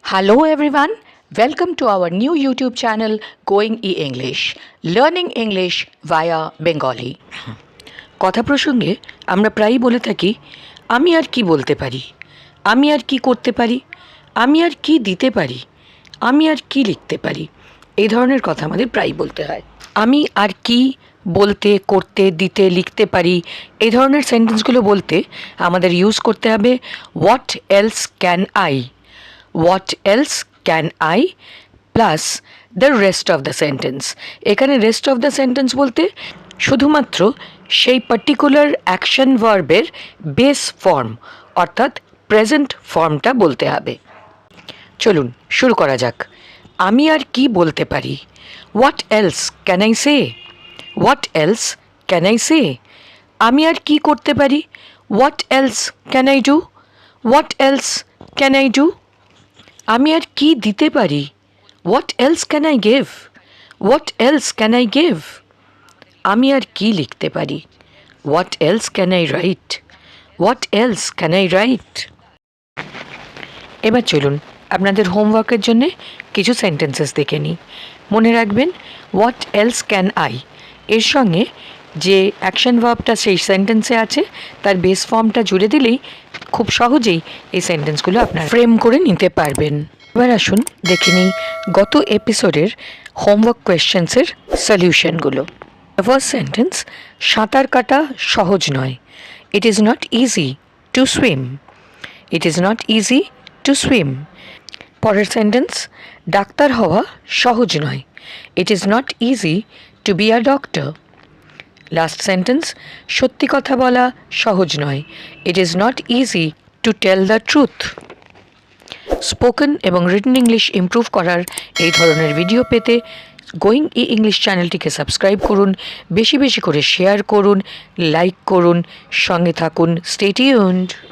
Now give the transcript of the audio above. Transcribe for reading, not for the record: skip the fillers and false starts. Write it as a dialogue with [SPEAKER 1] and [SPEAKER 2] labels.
[SPEAKER 1] Hello everyone, welcome to our new YouTube channel Going E-English, learning English via Bengali. কথা প্রসঙ্গে আমরা প্রায়ই বলে থাকি আমি আর কি বলতে পারি, আমি আর কি করতে পারি, আমি আর কি দিতে পারি, আমি আর কি লিখতে পারি। এই ধরনের কথা আমাদের প্রায়ই বলতে হয়। আমি আর কি বলতে, করতে, দিতে, লিখতে পারি, এই ধরনের সেন্টেন্সগুলো বলতে আমাদের ইউজ করতে হবে what else can I, what else can I plus the rest of the sentence. এখানে rest of the sentence বলতে শুধুমাত্র সেই পার্টিকুলার অ্যাকশন ভার্বের বেস ফর্ম অর্থাৎ প্রেজেন্ট ফর্মটা বলতে হবে। চলুন শুরু করা যাক। আমি আর কি বলতে পারি? What else can I say? What else can I say? আমি আর কি করতে পারি? What else can I do? What else can I do? আমি আর কি দিতে পারি? What else can I give? What else can I give? আমি আর কি লিখতে পারি? What else can I write? What else can I write? এবার চলুন আপনাদের হোমওয়ার্কের জন্য কিছু সেন্টেন্সেস দেখে নিই। মনে রাখবেন হোয়াট এলস ক্যান আই এর সঙ্গে যে অ্যাকশন ভার্বটা সেই সেন্টেন্সে আছে তার বেস ফর্মটা জুড়ে দিলেই খুব সহজেই এই সেন্টেন্সগুলো আপনারা ফ্রেম করে নিতে পারবেন। এবার আসুন দেখে নিই গত এপিসোডের হোমওয়ার্ক কোয়েশ্চেন্সের সলিউশনগুলো। ফার্স্ট সেন্টেন্স, সাঁতার কাটা সহজ নয়। It is not easy to swim. It is not easy to swim. পরের সেন্টেন্স, ডাক্তার হওয়া সহজ নয়। It is not easy to be a doctor. Last sentence, সত্যি কথা বলা সহজ নয়। It is not easy to tell the truth. Spoken এবং রিটেন ইংলিশ ইমপ্রুভ করার এই ধরনের ভিডিও পেতে গোয়িং ই ইংলিশ চ্যানেলটিকে সাবস্ক্রাইব করুন, বেশি বেশি করে শেয়ার করুন, লাইক করুন, সঙ্গে থাকুন। Stay tuned.